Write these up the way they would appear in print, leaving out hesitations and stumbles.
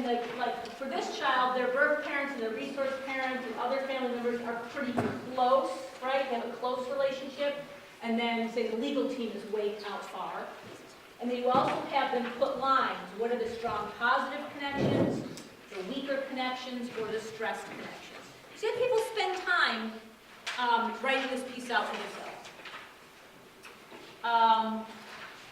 and like for this child, their birth parents and their resource parents and other family members are pretty close, right? They have a close relationship. And then, say, the legal team is way out far. And then you also have them put lines. What are the strong positive connections, the weaker connections, or the stressed connections? So you have people spend time writing this piece out for themselves.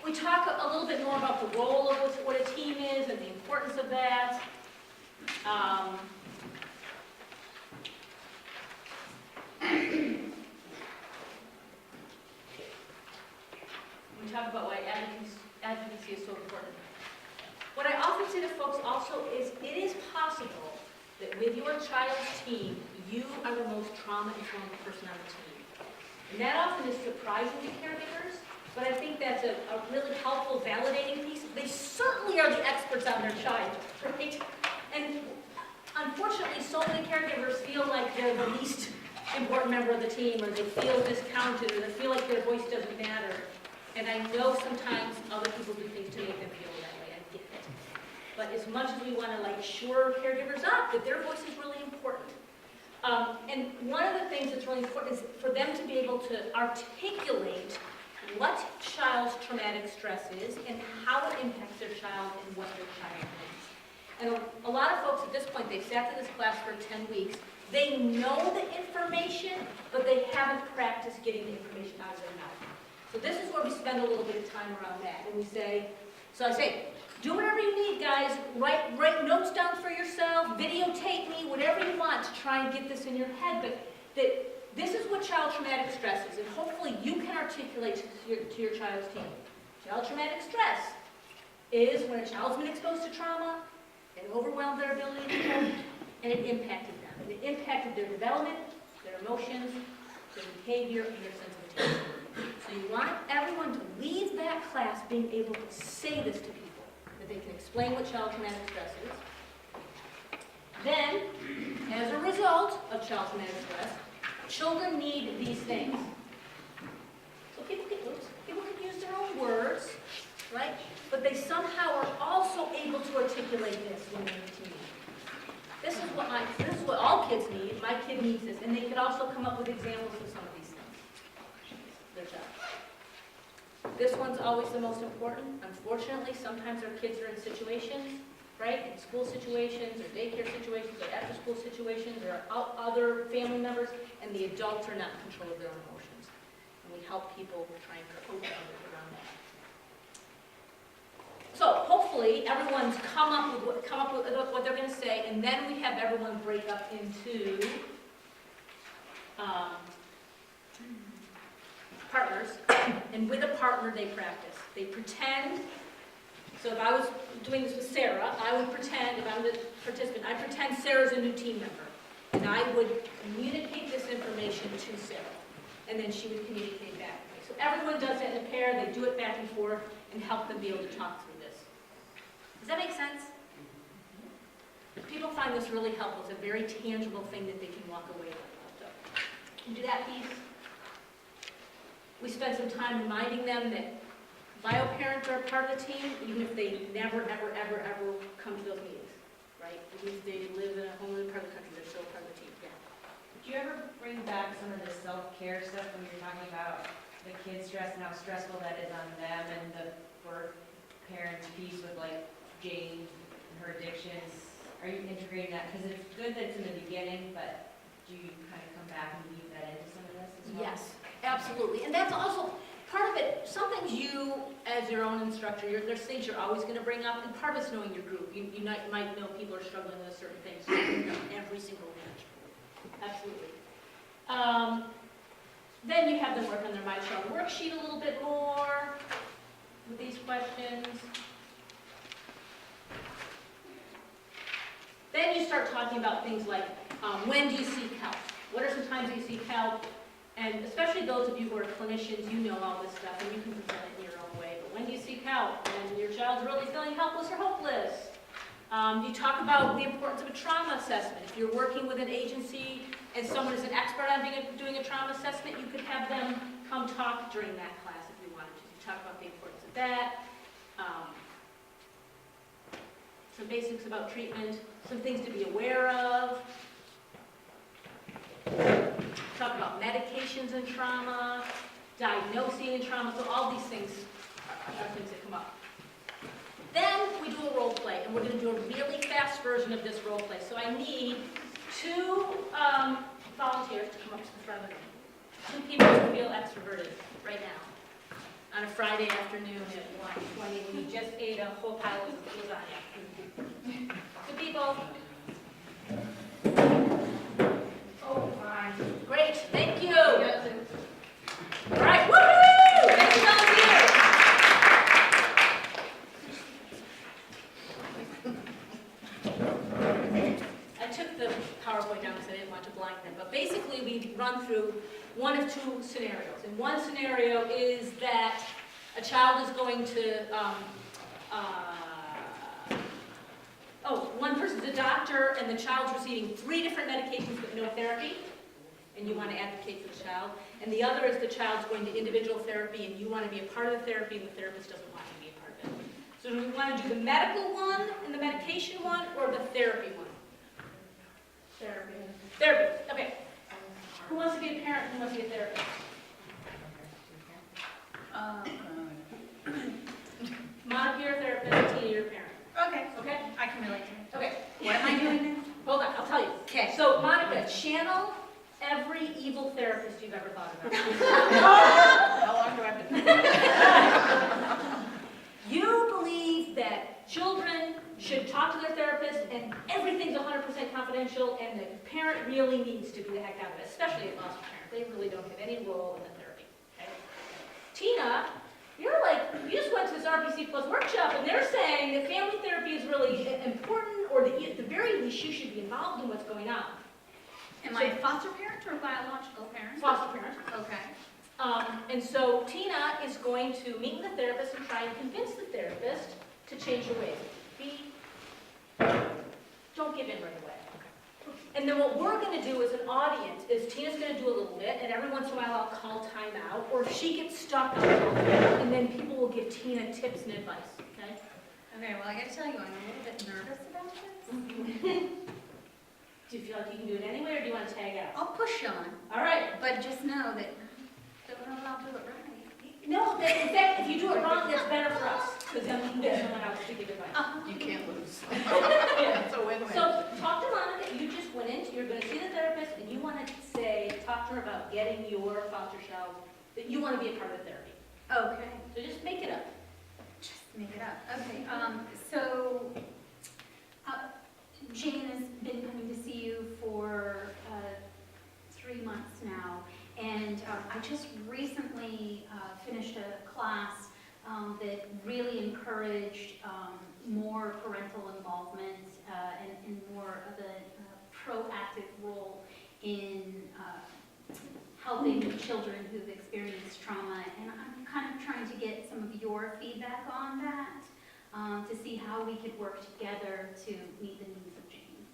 We talk a little bit more about the role of what a team is and the importance of that. We talk about why advocacy is so important. What I often say to folks also is it is possible that with your child's team, you are the most trauma-informed person on the team. And that often is surprising to caregivers, but I think that's a really helpful, validating piece. They certainly are the experts on their child, right? And unfortunately, so many caregivers feel like they're the least important member of the team, or they feel discounted, or they feel like their voice doesn't matter. And I know sometimes other people do things to make them feel that way. I get it. But as much as we want to shore caregivers up, that their voice is really important. And one of the things that's really important is for them to be able to articulate what child's traumatic stress is and how it impacts their child and what their child needs. And a lot of folks at this point, they've sat through this class for 10 weeks. They know the information, but they haven't practiced getting the information out of their mouth. So this is where we spend a little bit of time around that. And we say, so I say, do whatever you need, guys. Write notes down for yourself, videotape me, whatever you want to try and get this in your head. But that this is what child traumatic stress is. And hopefully you can articulate to your child's team. Child traumatic stress is when a child's been exposed to trauma, it overwhelmed their ability to cope, and it impacted them. And it impacted their development, their emotions, their behavior, and their sense of attention. So you want everyone to leave that class being able to say this to people, that they can explain what child traumatic stress is. Then, as a result of child traumatic stress, children need these things. So people can use their own words, right? But they somehow are also able to articulate this when they need to use it. This is what all kids need. My kid needs this. And they could also come up with examples of some of these things. Their child. This one's always the most important. Unfortunately, sometimes our kids are in situations, right? In school situations, or daycare situations, or after-school situations, or other family members, and the adults are not in control of their own emotions. And we help people try and cope around that. So hopefully everyone's come up with what they're going to say, and then we have everyone break up into partners, and with a partner they practice. They pretend. So if I was doing this with Sarah, I would pretend, if I'm the participant, I pretend Sarah's a new team member, and I would communicate this information to Sarah, and then she would communicate back to me. So everyone does it in a pair. They do it back and forth and help them be able to talk through this. Does that make sense? People find this really helpful. It's a very tangible thing that they can walk away with. So, can you do that piece? We spend some time reminding them that bio-parents are a part of the team, even if they never, ever, ever, ever come to those meetings, right? Even if they live in a homeland part of the country, they're still a part of the team. Yeah. Do you ever bring back some of the self-care stuff when you're talking about the kids' stress and how stressful that is on them, and the birth parents piece with Jane and her addictions? Are you integrating that? Because it's good that it's in the beginning, but do you kind of come back and weave that into some of this as well? Yes, absolutely. And that's also part of it. Some things you, as your own instructor, there's things you're always going to bring up, and part of it's knowing your group. You might know people are struggling with certain things every single match. Absolutely. Then you have them work on their My Child worksheet a little bit more with these questions. Then you start talking about things like, when do you seek help? What are some times that you seek help? And especially those of you who are clinicians, you know all this stuff, and you can present it in your own way. But when do you seek help? When your child's really feeling helpless or hopeless. You talk about the importance of a trauma assessment. If you're working with an agency and someone is an expert on doing a trauma assessment, you could have them come talk during that class if you wanted to. You talk about the importance of that. some basics about treatment, some things to be aware of. Talk about medications and trauma, diagnosing and trauma, so all these things are things that come up. Then we do a role play, and we're going to do a really fast version of this role play. So I need 2 volunteers to come up to the front of the room. 2 people who feel extroverted right now on a Friday afternoon at 1:20 when you just ate a whole pile of lasagna. 2 people. Oh, fine. Great, thank you. All right, woohoo! Thank you, volunteers. I took the PowerPoint down because I didn't want to blind them, but basically we run through one of 2 scenarios. And one scenario is that a child is going to, one person's a doctor and the child's receiving 3 different medications but no therapy, and you want to advocate for the child. And the other is the child's going to individual therapy and you want to be a part of the therapy and the therapist doesn't want you to be a part of it. So do we want to do the medical one and the medication one or the therapy one? Therapy. Therapy, okay. Who wants to be a parent and who wants to be a therapist? Monica, you're a therapist, Tina, you're a parent. Okay, Okay? I can relate to it. Okay. What am I doing now? Hold on, I'll tell you. Okay. So, Monica, channel every evil therapist you've ever thought about. How long do I have to? You believe that children should talk to their therapist and everything's 100% confidential and the parent really needs to be the heck out of it, especially a foster parent. They really don't have any role in the therapy. Okay? Tina, you're like, you just went to this RPC Plus workshop and they're saying that family therapy is really important or that at the very least you should be involved in what's going on. Am I a foster parent or a biological parent? Foster parent. Okay. And so Tina is going to meet with the therapist and try and convince the therapist to change her ways. Don't give in right away. And then what we're going to do as an audience is Tina's going to do a little bit, and every once in a while I'll call time out, or if she gets stuck, I'll call time out, and then people will give Tina tips and advice, okay? Okay, well, I gotta tell you, I'm a little bit nervous about this. Do you feel like you can do it anyway, or do you want to tag out? I'll push on, All right. but just know that I'll do it right. No, in fact, if you do it wrong, that's better for us, because then we can get someone else to give advice. You can't lose. Yeah. It's a win-win. So talk to Monica, you just went in, you're going to see the therapist, and you want to talk to her about getting your foster child, that you want to be a part of the therapy. Okay, So just make it up. just make it up. Okay, so Jane has been coming to see you for 3 months now, and I just recently finished a class that really encouraged more parental involvement and more of a proactive role in helping children who've experienced trauma. And I'm kind of trying to get some of your feedback on that to see how we could work together to meet the needs of Jane.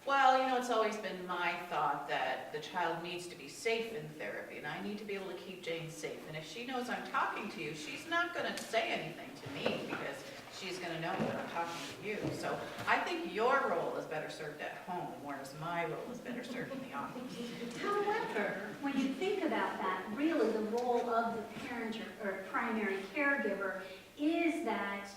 Well, it's always been my thought that the child needs to be safe in therapy, and I need to be able to keep Jane safe. And if she knows I'm talking to you, she's not going to say anything to me because she's going to know that I'm talking to you. So I think your role is better served at home, whereas my role is better served in the office. However, when you think about that, really the role of the parent or primary caregiver is that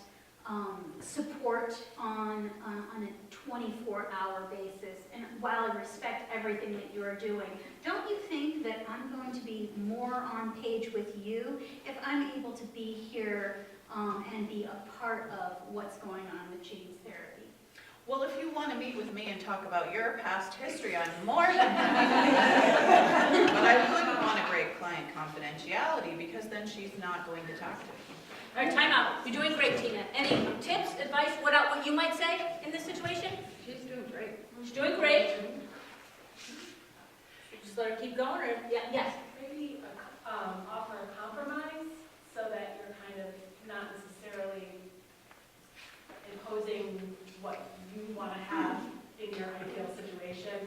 support on a 24-hour basis. And while I respect everything that you're doing, don't you think that I'm going to be more on page with you if I'm able to be here and be a part of what's going on with Jane's therapy? Well, if you want to meet with me and talk about your past history, I'm more than happy. But I wouldn't want to break client confidentiality because then she's not going to talk to me. All right, time out. You're doing great, Tina. Any tips, advice, what you might say in this situation? She's doing great. She's doing great. Just let her keep going, or, yes? Maybe offer a compromise so that you're kind of not necessarily imposing what you want to have in your ideal situation.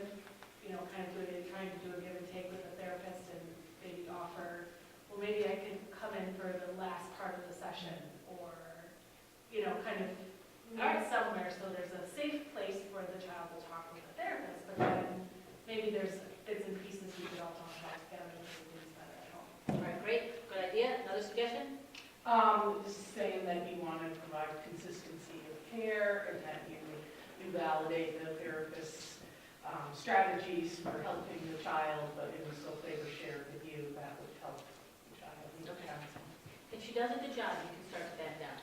Kind of trying to do a give and take with the therapist and maybe offer, well, maybe I could come in for the last part of the session, or, kind of meet somewhere, so there's a safe place where the child will talk with the therapist, but then maybe there's bits and pieces we could all talk about together and make things better at home. All right, great, good idea. Another suggestion? Just saying that you want to provide consistency of care and that you validate the therapist's strategies for helping the child, but it was so they were shared with you, that would help the child. Okay. If she does a good job, you can start to back down.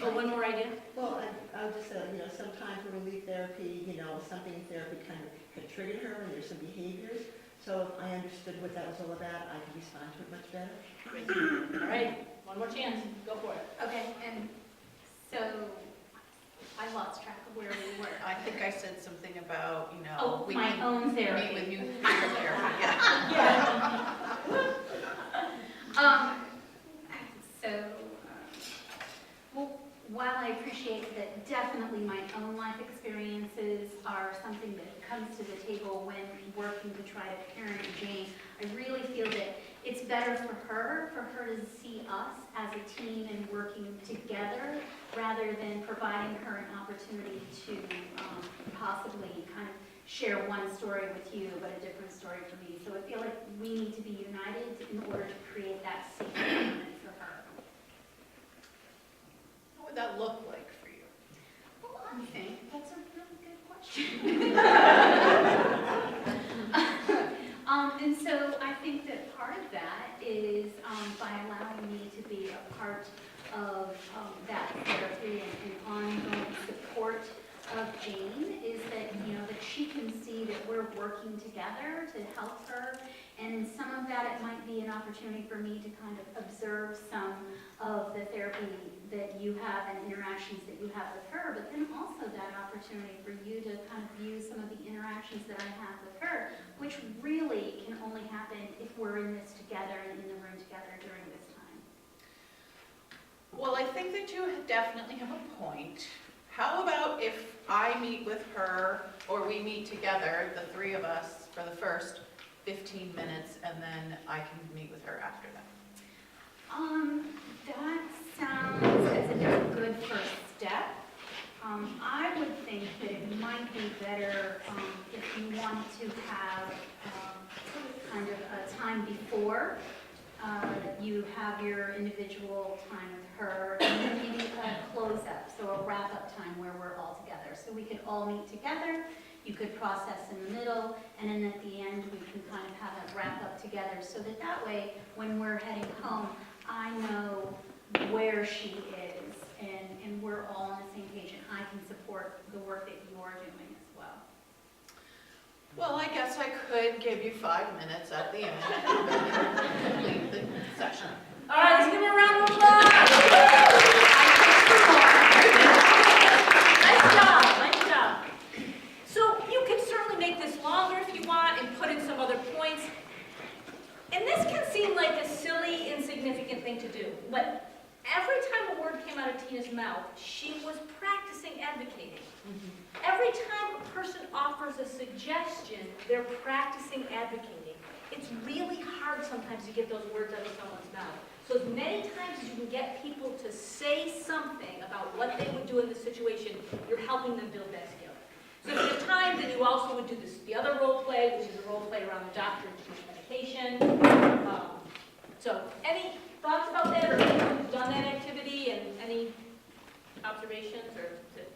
Oh, one more idea? Well, I'll just say, sometimes for relief therapy, something in therapy kind of had triggered her, and there's some behaviors. So if I understood what that was all about, I could respond to it much better. Great. All right, one more chance, go for it. Okay, and so I lost track of where we were. I think I said something about, Oh, we my need own meet therapy. with you for therapy, yeah. Well, while I appreciate that definitely my own life experiences are something that comes to the table when working to try to parent Jane, I really feel that it's better for her to see us as a team and working together rather than providing her an opportunity to possibly kind of share one story with you but a different story for me. So I feel like we need to be united in order to create that safe environment for her. What would that look like for you? Well, I think that's a really good question. And so I think that part of that is by allowing me to be a part of that therapy and ongoing support of Jane is that, that she can see that we're working together to help her. And in some of that, it might be an opportunity for me to kind of observe some of the therapy that you have and interactions that you have with her, but then also that opportunity for you to kind of view some of the interactions that I have with her, which really can only happen if we're in this together and in the room together during this time. Well, I think that you definitely have a point. How about if I meet with her, or we meet together, the three of us, for the first 15 minutes, and then I can meet with her after that? That sounds as if it's a good first step. I would think that it might be better if you wanted to have kind of a time before you have your individual time with her, and then maybe a close-up, so a wrap-up time where we're all together. So we could all meet together, you could process in the middle, and then at the end we can kind of have a wrap-up together, so that way, when we're heading home, I know where she is, and we're all on the same page, and I can support the work that you're doing as well. Well, I guess I could give you 5 minutes at the end to complete the session. All right, let's give her a round of applause. Nice job, nice job. So you can certainly make this longer if you want and put in some other points. And this can seem like a silly, insignificant thing to do, but every time a word came out of Tina's mouth, she was practicing advocating. Every time a person offers a suggestion, they're practicing advocating. It's really hard sometimes to get those words out of someone's mouth. So as many times as you can get people to say something about what they would do in the situation, you're helping them build that skill. So if there's time, then you also would do this, the other role play, which is a role play around the doctor and medication. So any thoughts about that, or anyone done that activity, and any observations, or is it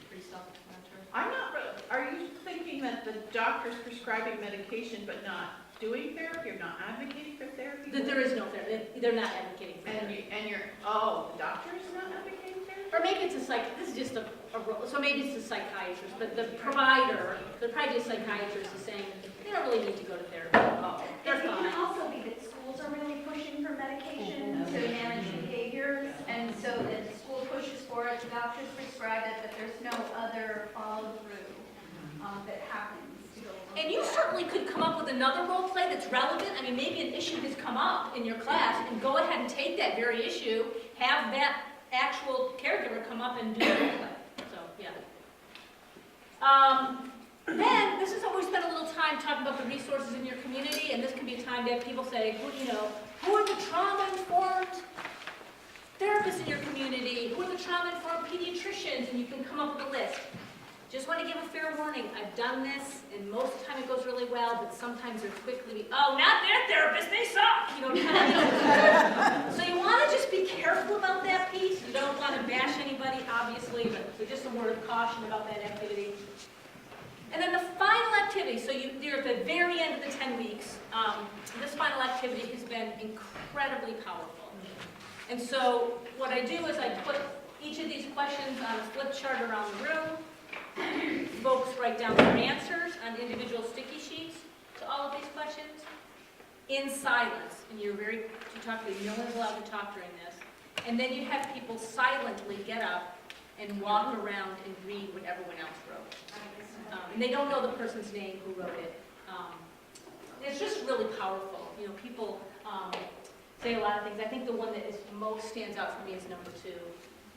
pretty self-explanatory? I'm not, are you thinking that the doctor's prescribing medication but not doing therapy, or not advocating for therapy? That there is no therapy, they're not advocating for therapy. And you're, oh, the doctor's not advocating therapy? Or maybe it's a this is just a role, so maybe it's a psychiatrist, but the provider, the probably a psychiatrist is saying, they don't really need to go to therapy. Oh, they're It can fine. also be that schools are really pushing for medication to manage behaviors, and so that the school pushes for it, the doctors prescribe it, but there's no other follow-through that happens to go along And you with that. certainly could come up with another role play that's relevant. I mean, maybe an issue has come up in your class, and go ahead and take that very issue, have that actual caregiver come up and do the role play. So, yeah. Then, this is how we spend a little time talking about the resources in your community, and this can be a time to have people say, who are the trauma-informed therapists therapists in your community? Who are the trauma-informed pediatricians? And you can come up with a list. Just want to give a fair warning. I've done this, and most of the time it goes really well, but sometimes they're quickly, oh, not their therapist, they suck! You know, kind of. So you want to just be careful about that piece. You don't want to bash anybody, obviously, but just a word of caution about that activity. And then the final activity, so you're at the very end of the 10 weeks. This final activity has been incredibly powerful. And so what I do is I put each of these questions on a flip chart around the room. Folks write down their answers on individual sticky sheets to all of these questions in silence. And you're to talk to, no one's allowed to talk during this. And then you have people silently get up and walk around and read what everyone else wrote. And they don't know the person's name who wrote it. It's just really powerful. You know, people say a lot of things. I think the one that is most stands out for me is number 2.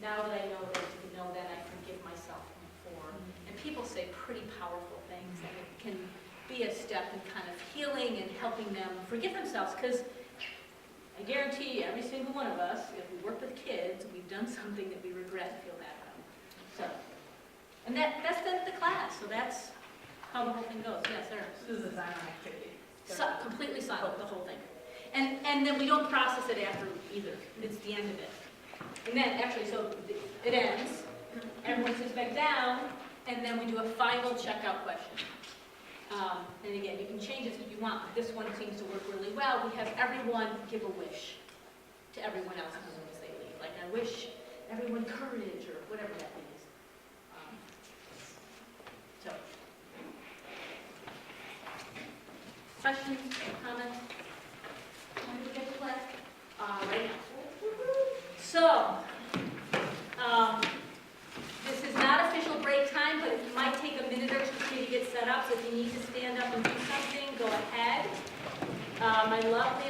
Now that I know that I didn't know that, I forgive myself before. And people say pretty powerful things, and it can be a step in kind of healing and helping them forgive themselves. Because I guarantee you, every single one of us, if we work with kids, we've done something that we regret and feel bad about. So, and that's the class. So that's how the whole thing goes. Yes, sir. This is a silent activity. So, completely silent, the whole thing. And then we don't process it after either. It's the end of it. And then, actually, so it ends, everyone sits back down, and then we do a final checkout question. And again, you can change this if you want, but this one seems to work really well. We have everyone give a wish to everyone else as they leave. Like, I wish everyone courage, or whatever that means. So, questions, comments? When do we get to play? Right now. So, this is not official break time, but it might take a minute or two for you to get set up. So if you need to stand up and do something, go ahead. My lovely